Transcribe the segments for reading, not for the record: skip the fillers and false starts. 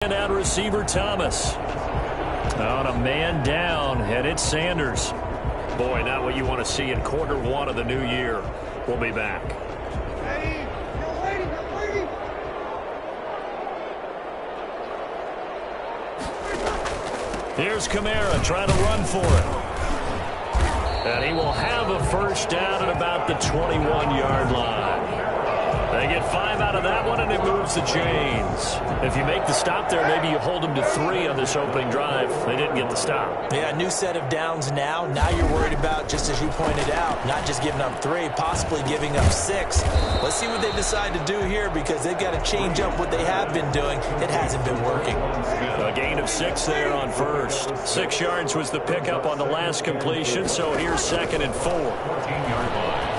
And out receiver Thomas. On a man down, and it's Sanders. Boy, not what you want to see in quarter one of the new year. We'll be back. Here's Kamara trying to run for it. And he will have a first down at about the 21-yard line. They get 5 out of that one, and it moves the chains. If you make the stop there, maybe you hold them to 3 on this opening drive. They didn't get the stop. Yeah, new set of downs now. Now you're worried about, just as you pointed out, not just giving up 3, possibly giving up 6. Let's see what they decide to do here, because they've got to change up what they have been doing. It hasn't been working. A gain of 6 there on first. 6 yards was the pickup on the last completion, so here's 2nd and 4. 14-yard line.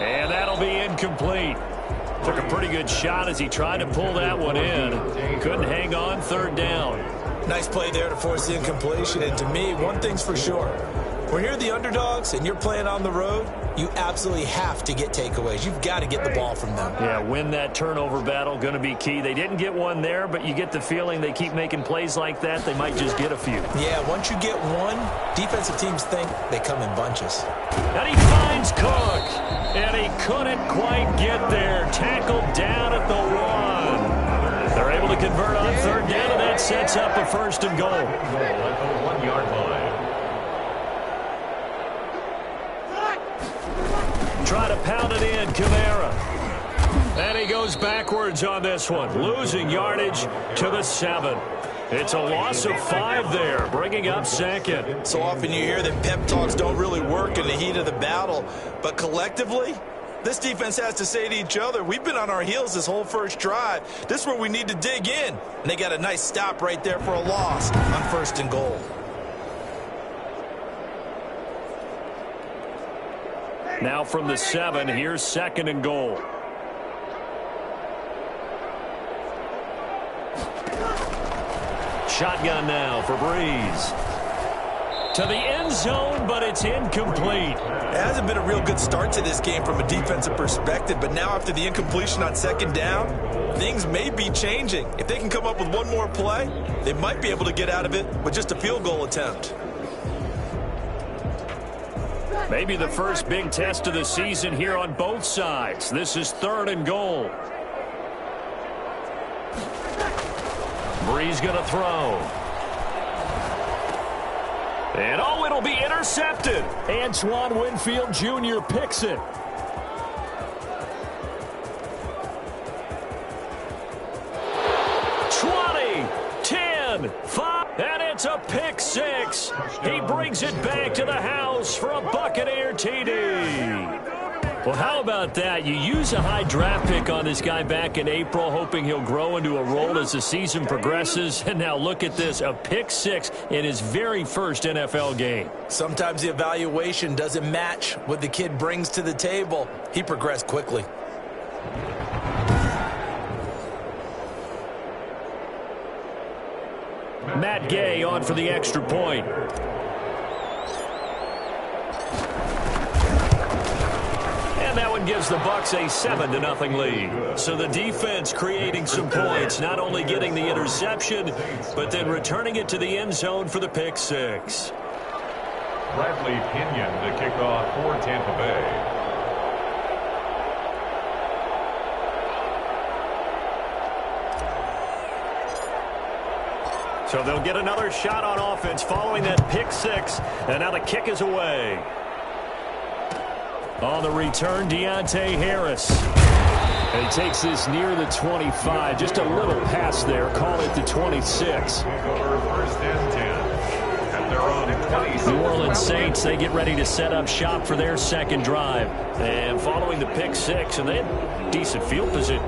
And that'll be incomplete. Took a pretty good shot as he tried to pull that one in. Couldn't hang on, 3rd down. Nice play there to force the incompletion. And to me, one thing's for sure. When you're the underdogs and you're playing on the road, you absolutely have to get takeaways. You've got to get the ball from them. Yeah, win that turnover battle, going to be key. They didn't get one there, but you get the feeling they keep making plays like that, they might just get a few. Yeah, once you get one, defensive teams think they come in bunches. And he finds Cook, and he couldn't quite get there. Tackled down at the 1. They're able to convert on 3rd down, and that sets up a 1st and goal. At the 1-yard line. Try to pound it in, Kamara. And he goes backwards on this one, losing yardage to the 7. It's a loss of 5 there, bringing up 2nd. So often you hear that pep talks don't really work in the heat of the battle, but collectively, this defense has to say to each other, we've been on our heels this whole first drive. This is where we need to dig in. And they got a nice stop right there for a loss on 1st and goal. Now from the 7, here's 2nd and goal. Shotgun now for Breeze. To the end zone, but it's incomplete. It hasn't been a real good start to this game from a defensive perspective, but now after the incompletion on 2nd down, things may be changing. If they can come up with one more play, they might be able to get out of it with just a field goal attempt. Maybe the first big test of the season here on both sides. This is 3rd and goal. Breeze going to throw. And oh, it'll be intercepted. Antoine Winfield Jr. picks it. And it's a pick 6. He brings it back to the house for a Buccaneer TD. Well, how about that? You use a high draft pick on this guy back in April, hoping he'll grow into a role as the season progresses. And now look at this, a pick 6 in his very first NFL game. Sometimes the evaluation doesn't match what the kid brings to the table. He progressed quickly. Matt Gay on for the extra point. And that one gives the Bucs a 7-0 lead. So the defense creating some points, not only getting the interception, but then returning it to the end zone for the pick 6. Bradley Pinion to kick off for Tampa Bay. So they'll get another shot on offense following that pick 6. And now the kick is away. On the return, Deontay Harris. And he takes this near the 25. Just a little pass there. Call it the 26. 1st and 10. At their own 26. New Orleans Saints, they get ready to set up shop for their 2nd drive. And following the pick 6, and they had decent field position.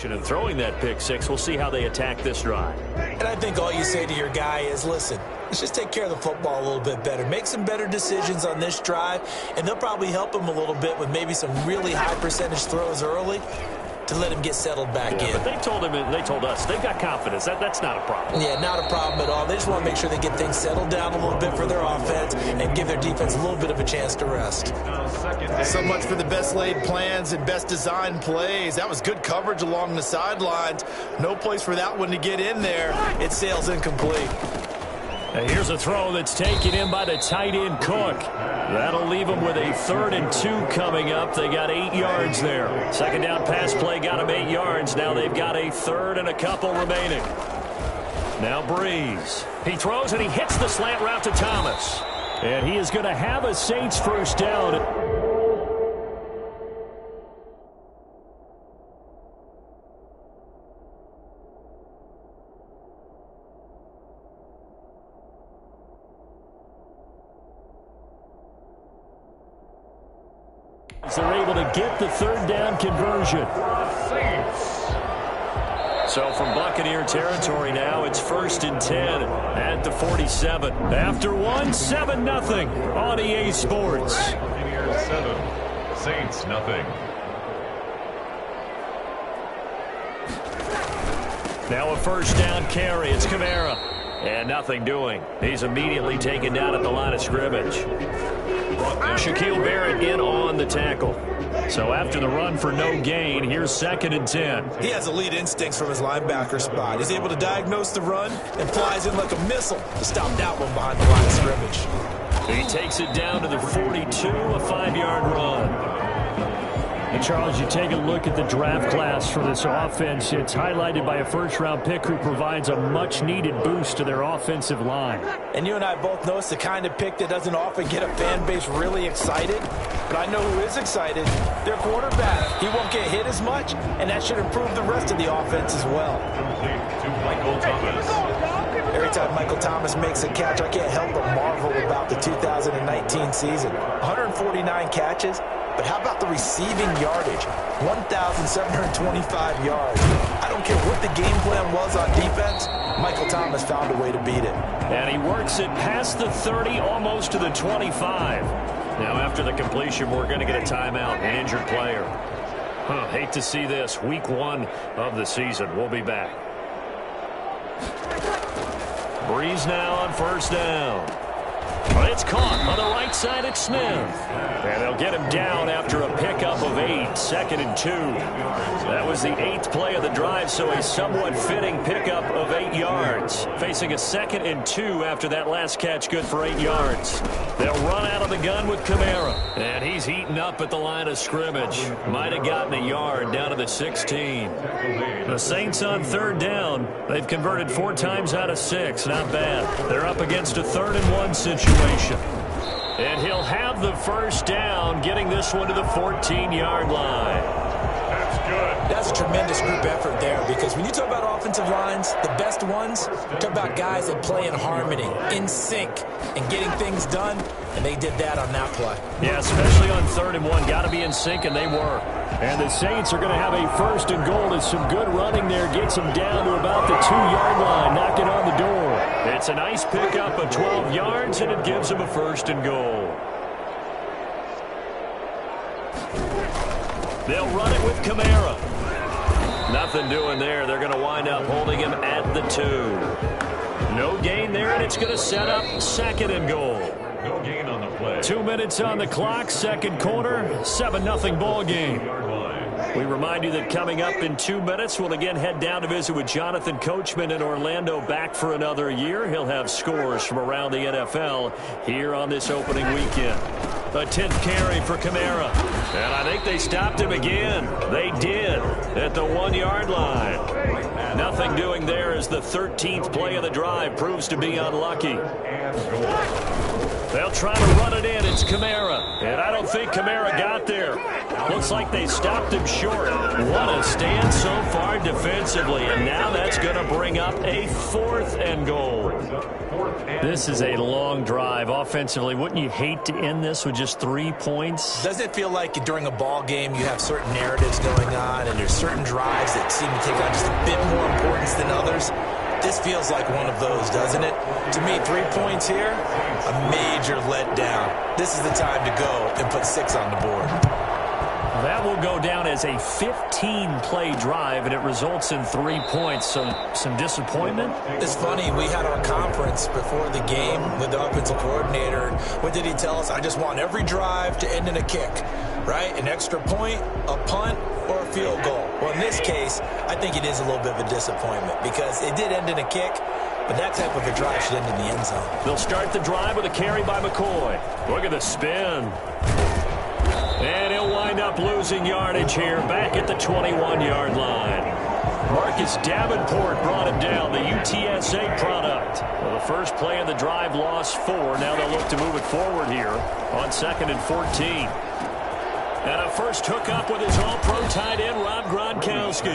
situation and throwing that pick six. We'll see how they attack this drive. And I think all you say to your guy is, listen, let's just take care of the football a little bit better. Make some better decisions on this drive, and they'll probably help him a little bit with maybe some really high percentage throws early to let him get settled back in. But they told us they've got confidence. That's not a problem. Yeah, not a problem at all. They just want to make sure they get things settled down a little bit for their offense and give their defense a little bit of a chance to rest. So much for the best laid plans and best designed plays. That was good coverage along the sidelines. No place for that one to get in there. It sails incomplete. And here's a throw that's taken in by the tight end Cook. That'll leave them with a 3rd and 2 coming up. They got 8 yards there. Second down pass play got them 8 yards. Now they've got a 3rd and a couple remaining. Now Breeze. He throws and he hits the slant route to Thomas. And he is going to have a Saints first down. They're able to get the 3rd down conversion. So from Buccaneer territory now, it's 1st and 10 at the 47. After 7-0 on EA Sports. Buccaneers 7, Saints nothing. Now a first down carry. It's Kamara. And nothing doing. He's immediately taken down at the line of scrimmage. And Shaquille Barrett in on the tackle. So after the run for no gain, here's 2nd and 10. He has elite instincts from his linebacker spot. He's able to diagnose the run and flies in like a missile to stop that one behind the line of scrimmage. He takes it down to the 42, a 5-yard run. And Charles, you take a look at the draft class for this offense. It's highlighted by a first-round pick who provides a much-needed boost to their offensive line. And you and I both know it's the kind of pick that doesn't often get a fan base really excited. But I know who is excited. Their quarterback. He won't get hit as much, and that should improve the rest of the offense as well. Complete to Michael Thomas. Every time Michael Thomas makes a catch, I can't help but marvel about the 2019 season. 149 catches. But how about the receiving yardage? 1,725 yards. I don't care what the game plan was on defense. Michael Thomas found a way to beat it. And he works it past the 30, almost to the 25. Now after the completion, we're going to get a timeout, an injured player. Hate to see this. Week 1 of the season. We'll be back. Breeze now on first down. But it's caught on the right side at Smith. And they'll get him down after a pickup of 8, 2nd and 2. That was the 8th play of the drive, so a somewhat fitting pickup of 8 yards. Facing a 2nd and 2 after that last catch, good for 8 yards. They'll run out of the gun with Kamara. And he's heating up at the line of scrimmage. Might have gotten a yard down to the 16. The Saints on 3rd down. They've converted 4 times out of 6. Not bad. They're up against a 3rd and 1 situation. And he'll have the first down, getting this one to the 14-yard line. That's good. That's a tremendous group effort there, because when you talk about offensive lines, the best ones, talk about guys that play in harmony, in sync, and getting things done, and they did that on that play. Yeah, especially on 3rd and 1. Got to be in sync, and they were. And the Saints are going to have a 1st and goal. It's some good running there. Gets them down to about the 2-yard line, knocking on the door. It's a nice pickup of 12 yards, and it gives them a 1st and goal. They'll run it with Kamara. Nothing doing there. They're going to wind up holding him at the 2. No gain there, and it's going to set up 2nd and goal. No gain on the play. 2 minutes on the clock, 2nd quarter, 7-0 ball game. We remind you that coming up in 2 minutes, we'll again head down to visit with Jonathan Coachman in Orlando, back for another year. He'll have scores from around the NFL here on this opening weekend. A 10th carry for Kamara. And I think they stopped him again. They did at the 1-yard line. Nothing doing there as the 13th play of the drive proves to be unlucky. And goal. They'll try to run it in. It's Kamara. And I don't think Kamara got there. Looks like they stopped him short. What a stand so far defensively. And now that's going to bring up a 4th and goal. This is a long drive offensively. Wouldn't you hate to end this with just 3 points? Doesn't it feel like during a ball game you have certain narratives going on and there's certain drives that seem to take on just a bit more importance than others? This feels like one of those, doesn't it? To me, 3 points here, a major letdown. This is the time to go and put 6 on the board. That will go down as a 15-play drive, and it results in 3 points. So some disappointment? It's funny. We had our conference before the game with the offensive coordinator. What did he tell us? I just want every drive to end in a kick, right? An extra point, a punt, or a field goal. Well, in this case, I think it is a little bit of a disappointment because it did end in a kick, but that type of a drive should end in the end zone. They'll start the drive with a carry by McCoy. Look at the spin. And he'll wind up losing yardage here back at the 21-yard line. Marcus Davenport brought him down, the UTSA product. Well, the first play of the drive lost 4. Now they'll look to move it forward here on 2nd and 14. And a first hookup with his all-pro tight end, Rob Gronkowski.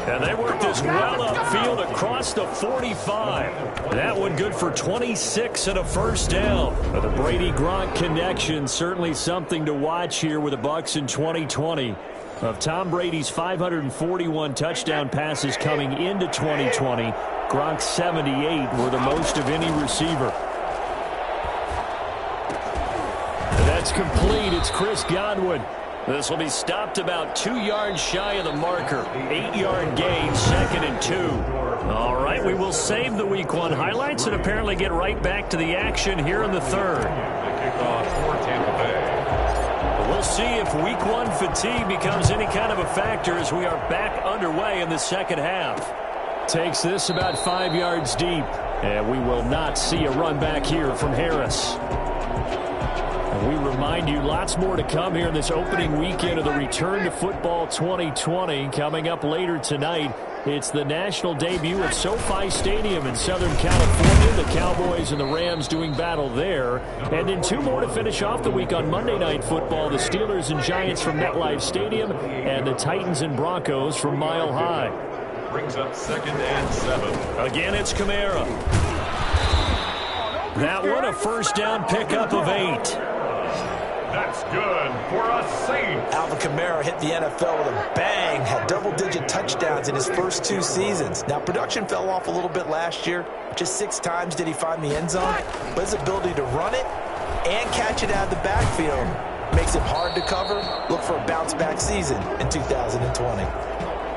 And they work this well upfield across the 45. That one good for 26 and a first down. But the Brady-Gronk connection, certainly something to watch here with the Bucs in 2020. Of Tom Brady's 541 touchdown passes coming into 2020, Gronk's 78 were the most of any receiver. And that's complete. It's Chris Godwin. This will be stopped about 2 yards shy of the marker. 8-yard gain, 2nd and 2. All right, we will save the Week 1 highlights and apparently get right back to the action here in the 3rd. Kickoff for Tampa Bay. We'll see if Week 1 fatigue becomes any kind of a factor as we are back underway in the second half. Takes this about 5 yards deep, and we will not see a run back here from Harris. We remind you lots more to come here in this opening weekend of the Return to Football 2020. Coming up later tonight, it's the national debut at SoFi Stadium in Southern California. The Cowboys and the Rams doing battle there. And then 2 more to finish off the week on Monday Night Football. The Steelers and Giants from MetLife Stadium and the Titans and Broncos from Mile High. Brings up 2nd and 7. Again, it's Kamara. That one a first down pickup of 8. That's good for a Saint. Alvin Kamara hit the NFL with a bang, had double-digit touchdowns in his first 2 seasons. Now, production fell off a little bit last year. Just 6 times did he find the end zone. But his ability to run it and catch it out of the backfield makes it hard to cover. Look for a bounce-back season in 2020.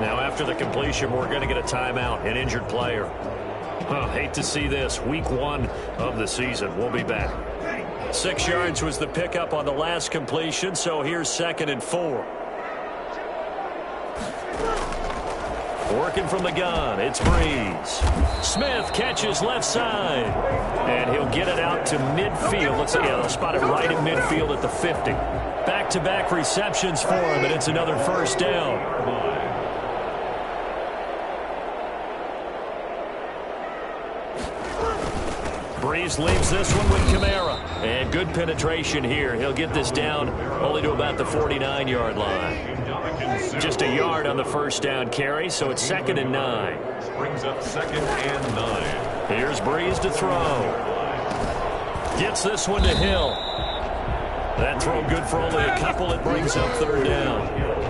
Now, after the completion, we're going to get a timeout, an injured player. Hate to see this. Week 1 of the season. We'll be back. 6 yards was the pickup on the last completion, so here's 2nd and 4. Working from the gun, it's Breeze. Smith catches left side, and he'll get it out to midfield. Let's see, they'll spot it right at midfield at the 50. Back-to-back receptions for him, and it's another first down. Breeze leaves this one with Kamara. And good penetration here. He'll get this down only to about the 49-yard line. Just a yard on the first down carry, so it's 2nd and 9. Brings up 2nd and 9. Here's Breeze to throw. Gets this one to Hill. That throw good for only a couple. It brings up 3rd down.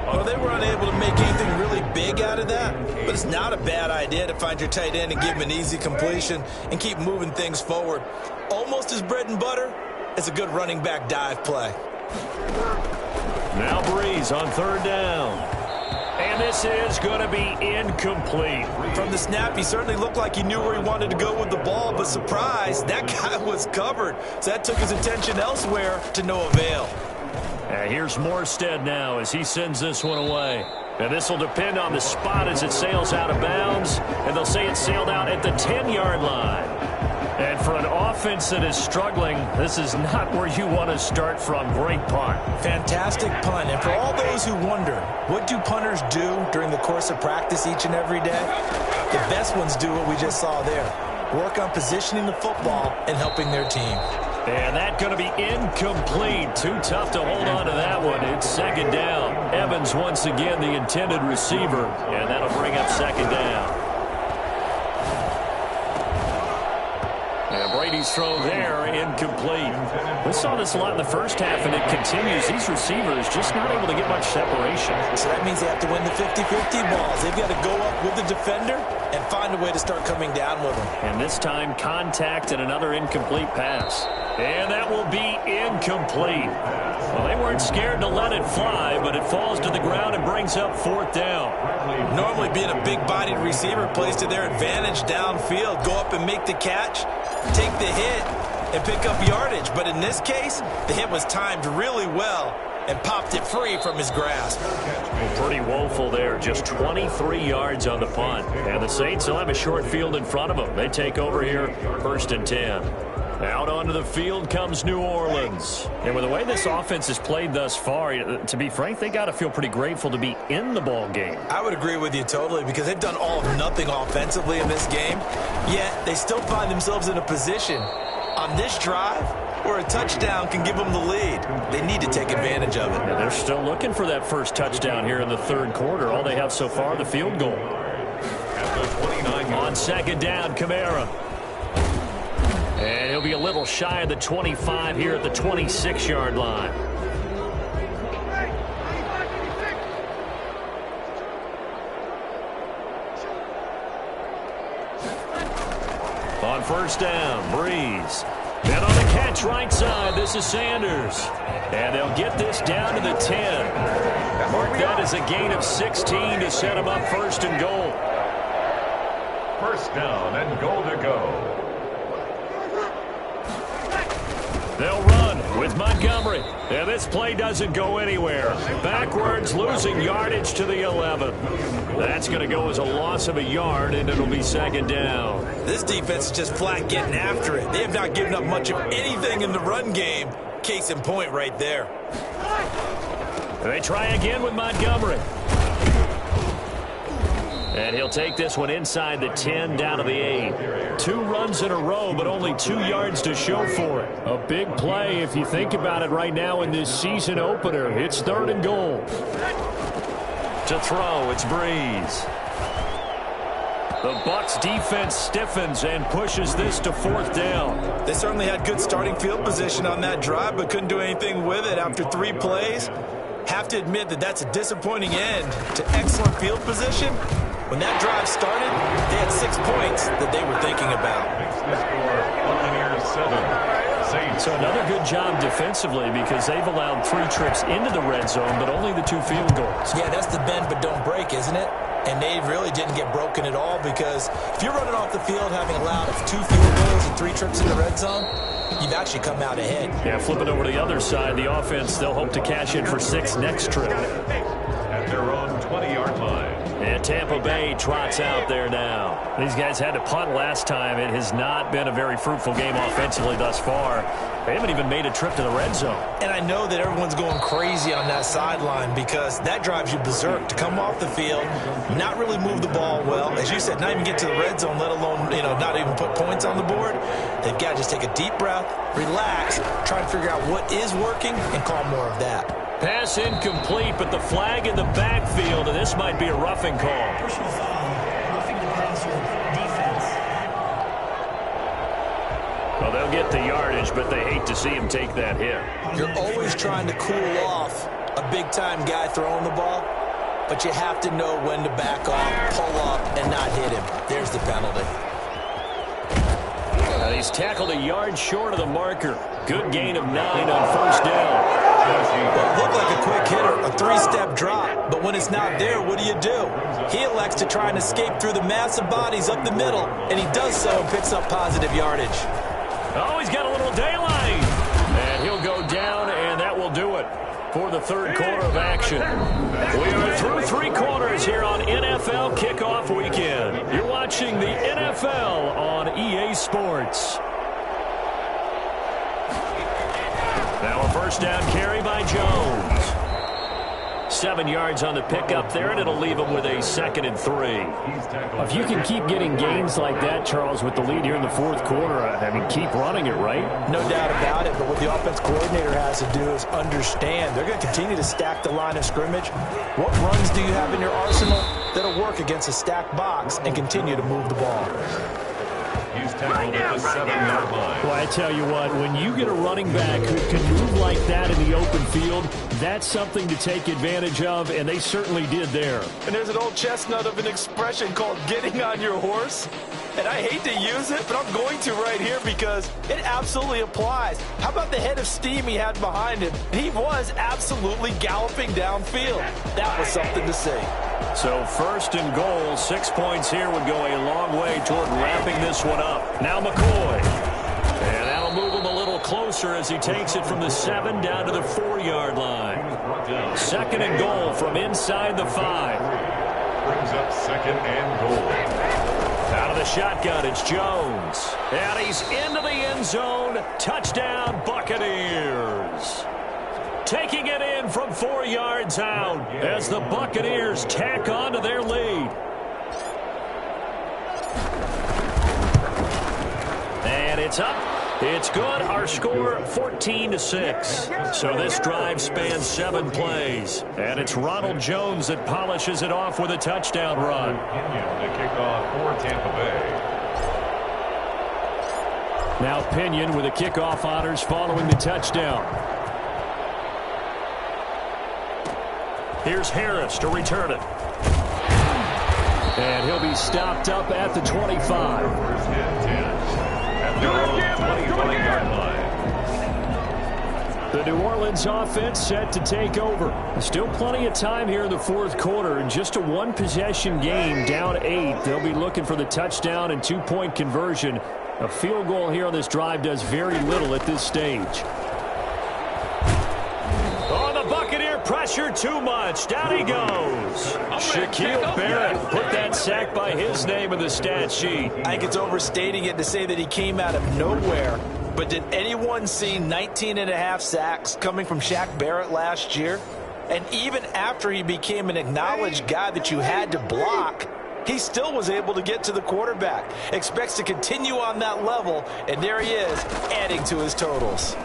Well, they were unable to make anything really big out of that, but it's not a bad idea to find your tight end and give him an easy completion and keep moving things forward. Almost as bread and butter as a good running back dive play. Now Breeze on 3rd down. And this is going to be incomplete. From the snap, he certainly looked like he knew where he wanted to go with the ball, but surprise, that guy was covered. So that took his attention elsewhere to no avail. Here's Morstead now as he sends this one away. And this will depend on the spot as it sails out of bounds. And they'll say it sailed out at the 10-yard line. And for an offense that is struggling, this is not where you want to start from. Great punt. Fantastic punt. And for all those who wonder, what do punters do during the course of practice each and every day? The best ones do what we just saw there. work on positioning the football and helping their team. And that's going to be incomplete. Too tough to hold on to that one. It's second down. Evans once again the intended receiver, and that'll bring up second down. And Brady's throw there, incomplete. We saw this a lot in the first half, and it continues. These receivers just not able to get much separation. So that means they have to win the 50-50 balls. They've got to go up with the defender and find a way to start coming down with them. And this time, contact and another incomplete pass. And that will be incomplete. Well, they weren't scared to let it fly, but it falls to the ground and brings up fourth down. Normally being a big-bodied receiver plays to their advantage downfield. Go up and make the catch, take the hit, and pick up yardage. But in this case, the hit was timed really well and popped it free from his grasp. Pretty woeful there. Just 23 yards on the punt. And the Saints will have a short field in front of them. They take over here, 1st and 10. Out onto the field comes New Orleans. And with the way this offense has played thus far, to be frank, they got to feel pretty grateful to be in the ball game. I would agree with you totally because they've done all of nothing offensively in this game, yet they still find themselves in a position on this drive where a touchdown can give them the lead. They need to take advantage of it. And they're still looking for that first touchdown here in the third quarter. All they have so far, the field goal. On second down, Kamara. And he'll be a little shy of the 25 here at the 26-yard line. On first down, Breeze. And on the catch right side, this is Sanders. And they'll get this down to the 10. Mark that as a gain of 16 to set them up 1st and goal. 1st down and goal to go. They'll run with Montgomery. And this play doesn't go anywhere. Backwards, losing yardage to the 11. That's going to go as a loss of a yard, and it'll be 2nd down. This defense is just flat getting after it. They have not given up much of anything in the run game. Case in point right there. They try again with Montgomery. And he'll take this one inside the 10 down to the 8. 2 runs in a row, but only 2 yards to show for it. A big play if you think about it right now in this season opener. It's 3rd and goal. To throw, it's Breeze. The Bucs defense stiffens and pushes this to 4th down. They certainly had good starting field position on that drive, but couldn't do anything with it after 3 plays. Have to admit that that's a disappointing end to excellent field position. When that drive started, they had 6 points that they were thinking about. So another good job defensively because they've allowed 3 trips into the red zone, but only the 2 field goals. Yeah, that's the bend but don't break, isn't it? And they really didn't get broken at all because if you're running off the field having allowed 2 field goals and 3 trips in the red zone, you've actually come out ahead. Yeah, flip it over to the other side. The offense, they'll hope to cash in for 6 next trip. At their own 20-yard line. And Tampa Bay trots out there now. These guys had to punt last time. It has not been a very fruitful game offensively thus far. They haven't even made a trip to the red zone. And I know that everyone's going crazy on that sideline because that drives you berserk to come off the field, not really move the ball well. As you said, not even get to the red zone, let alone, not even put points on the board. They've got to just take a deep breath, relax, try and figure out what is working, and call more of that. Pass incomplete, but the flag in the backfield, and this might be a roughing call. Personal foul, roughing the passer, defense. Well, they'll get the yardage, but they hate to see him take that hit. You're always trying to cool off a big-time guy throwing the ball, but you have to know when to back off, pull up, and not hit him. There's the penalty. He's tackled a yard short of the marker. Good gain of 9 on 1st down. Well, it looked like a quick hitter, a 3-step drop, but when it's not there, what do? He elects to try and escape through the massive bodies up the middle, and he does so and picks up positive yardage. Oh, he's got a little daylight. And he'll go down, and that will do it for the 3rd quarter of action. We are through 3 quarters here on NFL Kickoff Weekend. You're watching the NFL on EA Sports. Now a 1st down carry by Jones. 7 yards on the pickup there, and it'll leave them with a 2nd and 3. If you can keep getting gains like that, Charles, with the lead here in the fourth quarter, I mean, keep running it, right? No doubt about it, but what the offense coordinator has to do is understand they're going to continue to stack the line of scrimmage. What runs do you have in your arsenal that'll work against a stacked box and continue to move the ball? He's tackled at the 7-yard line. Well, I tell you what, when you get a running back who can move like that in the open field, that's something to take advantage of, and they certainly did there. And there's an old chestnut of an expression called getting on your horse. And I hate to use it, but I'm going to right here because it absolutely applies. How about the head of steam he had behind him? He was absolutely galloping downfield. That was something to see. So 1st and goal, 6 points here would go a long way toward wrapping this one up. Now McCoy. And that'll move him a little closer as he takes it from the 7 down to the 4-yard line. 2nd and goal from inside the 5. Brings up 2nd and goal. Out of the shotgun, it's Jones. And he's into the end zone. Touchdown, Buccaneers. Taking it in from 4 yards out as the Buccaneers tack on to their lead. And it's up. It's good. Our score 14-6. So this drive spans 7 plays. And it's Ronald Jones that polishes it off with a touchdown run. Pinion to kick off for Tampa Bay. Now Pinion with the kickoff honors following the touchdown. Here's Harris to return it. And he'll be stopped up at the 25. First and 10. At their own 25-yard line. The New Orleans offense set to take over. Still plenty of time here in the fourth quarter. Just a one-possession game, down 8. They'll be looking for the touchdown and 2-point conversion. A field goal here on this drive does very little at this stage. Pressure too much. Down he goes. Shaquille Barrett put that sack by his name in the stat sheet. I think it's overstating it to say that he came out of nowhere. But did anyone see 19.5 sacks coming from Shaq Barrett last year? And even after he became an acknowledged guy that you had to block, he still was able to get to the quarterback. Expects to continue on that level, and there he is, adding to his totals.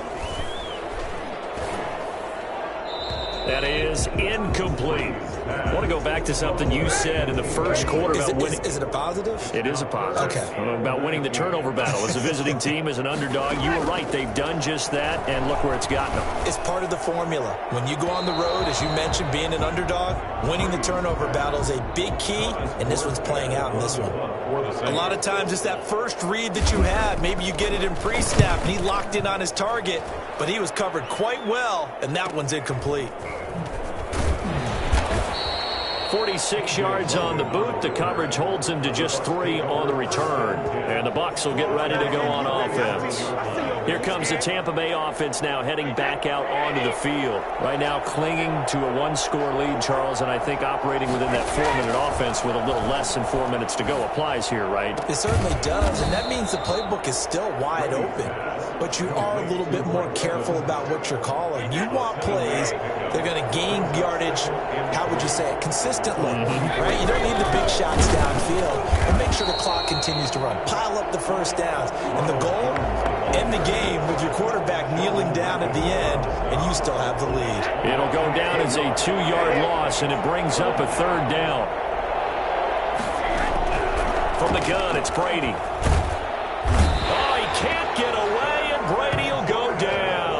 That is incomplete. I want to go back to something you said in the first quarter about winning. Is it a positive? It is a positive. Okay. About winning the turnover battle. As a visiting team, as an underdog, you were right. They've done just that, and look where it's gotten them. It's part of the formula. When you go on the road, as you mentioned, being an underdog, winning the turnover battle is a big key, and this one's playing out in this one. A lot of times it's that first read that you have. Maybe you get it in pre-snap, and he locked in on his target, but he was covered quite well, and that one's incomplete. 46 yards on the boot. The coverage holds him to just 3 on the return. And the Bucs will get ready to go on offense. Here comes the Tampa Bay offense now heading back out onto the field. Right now clinging to a 1-score lead, Charles, and I think operating within that 4-minute offense with a little less than 4 minutes to go applies here, right? It certainly does, and that means the playbook is still wide open. But you are a little bit more careful about what you're calling. You want plays that are going to gain yardage, how would you say it, consistently, right? You don't need the big shots downfield, and make sure the clock continues to run. Pile up the first downs, and the goal, end the game with your quarterback kneeling down at the end, and you still have the lead. It'll go down as a 2-yard loss, and it brings up a 3rd down. From the gun, it's Brady. Oh, he can't get away, and Brady will go down.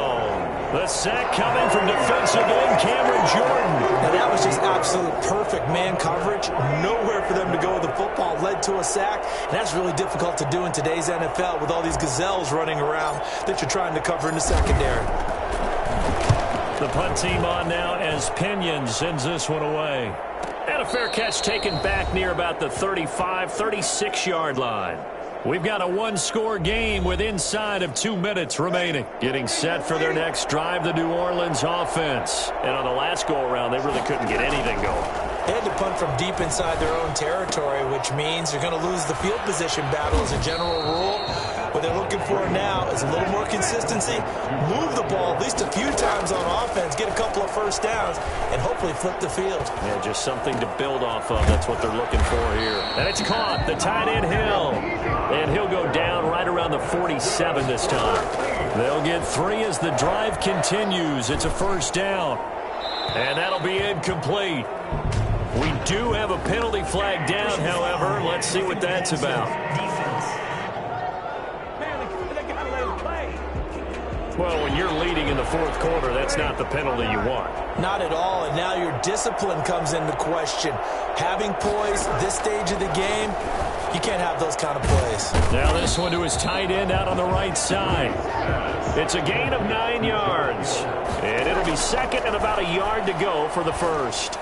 The sack coming from defensive end Cameron Jordan. Now that was just absolute perfect man coverage. Nowhere for them to go with the football. Led to a sack. And that's really difficult to do in today's NFL with all these gazelles running around that you're trying to cover in the secondary. The punt team on now as Pinion sends this one away. And a fair catch taken back near about the 35, 36-yard line. We've got a 1-score game with inside of 2 minutes remaining. Getting set for their next drive, the New Orleans offense. And on the last go-around, they really couldn't get anything going. They had to punt from deep inside their own territory, which means you're going to lose the field position battle as a general rule. What they're looking for now is a little more consistency, move the ball at least a few times on offense, get a couple of first downs, and hopefully flip the field. Yeah, just something to build off of. That's what they're looking for here. And it's caught. The tight end Hill. And he'll go down right around the 47 this time. They'll get 3 as the drive continues. It's a first down. And that'll be incomplete. We do have a penalty flag down, however. Let's see what that's about. Well, when you're leading in the fourth quarter, that's not the penalty you want. Not at all, and now your discipline comes into question. Having poise this stage of the game, you can't have those kind of plays. Now this one to his tight end out on the right side. It's a gain of 9 yards. And it'll be second and about a yard to go for the first.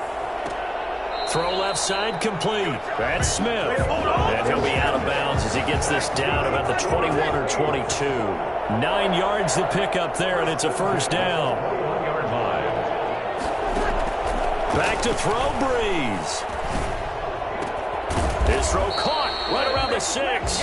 Throw left side complete. That's Smith. And he'll be out of bounds as he gets this down about the 21 or 22. 9 yards to pick up there, and it's a first down. 1 yard line. Back to throw, Breeze. His throw caught right around the 6.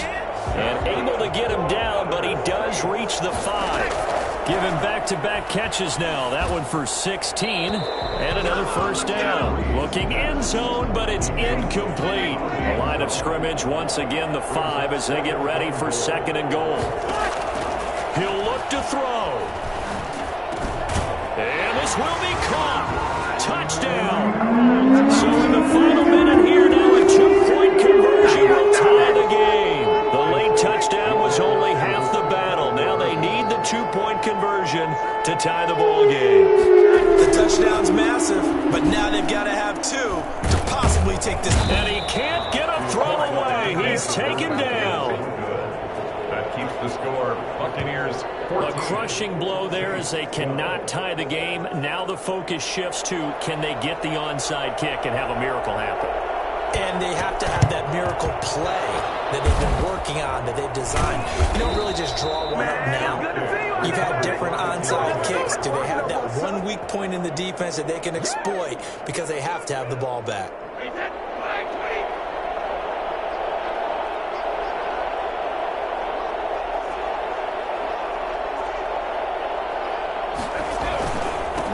And able to get him down, but he does reach the 5. Given back-to-back catches now. That one for 16. And another first down. Looking end zone, but it's incomplete. The line of scrimmage, once again, the 5 as they get ready for second and goal. He'll look to throw. And this will be caught. Touchdown. So in the final minute here now, a 2-point conversion will tie the game. The late touchdown was only half the battle. Now they need the 2-point conversion to tie the ball game. The touchdown's massive, but now they've got to have 2 to possibly take this. And he can't get a throw away. He's taken down. That keeps the score. Buccaneers 14. A crushing blow there as they cannot tie the game. Now the focus shifts to can they get the onside kick and have a miracle happen. And they have to have that miracle play that they've been working on, that they've designed. You don't really just draw one up now. You've had different onside kicks. Do they have that one weak point in the defense that they can exploit because they have to have the ball back?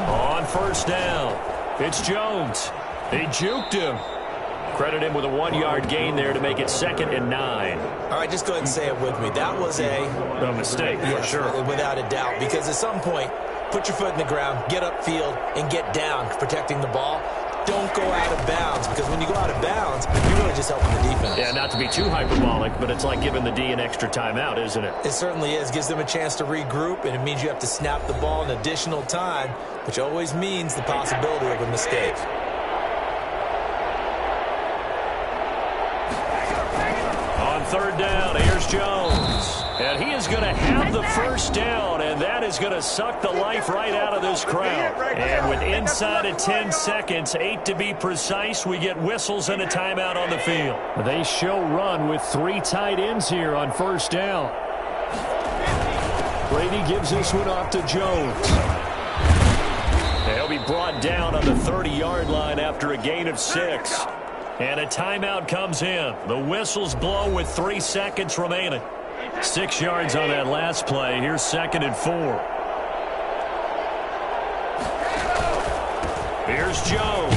On first down, it's Jones. He juked him. Credit him with a 1-yard gain there to make it second and 9. All right, just go ahead and say it with me. That was a mistake, for yes, sure. Without a doubt, because at some point, put your foot in the ground, get upfield, and get down protecting the ball. Don't go out of bounds, because when you go out of bounds, you're really just helping the defense. Yeah, not to be too hyperbolic, but it's like giving the D an extra timeout, isn't it? It certainly is. Gives them a chance to regroup, and it means you have to snap the ball an additional time, which always means the possibility of a mistake. On third down, here's Jones. And he is going to have the first down, and that is going to suck the life right out of this crowd. And with inside of 10 seconds, 8 to be precise, we get whistles and a timeout on the field. They show run with 3 tight ends here on first down. Brady gives this one off to Jones. He'll be brought down on the 30-yard line after a gain of 6. And a timeout comes in. The whistles blow with 3 seconds remaining. 6 yards on that last play. Here's second and 4. Here's Jones.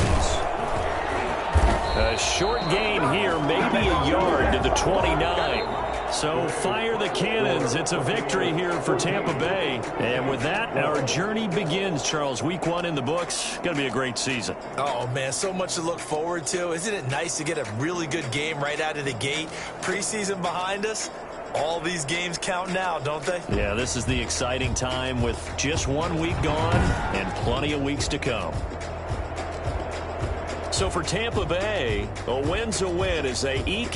A short gain here, maybe a yard to the 29. So fire the cannons. It's a victory here for Tampa Bay. And with that, our journey begins, Charles. Week 1 in the books. Going to be a great season. Oh, man, so much to look forward to. Isn't it nice to get a really good game right out of the gate? Preseason behind us. All these games count now, don't they? Yeah, this is the exciting time with just 1 week gone and plenty of weeks to come. So for Tampa Bay, a win's a win as they eke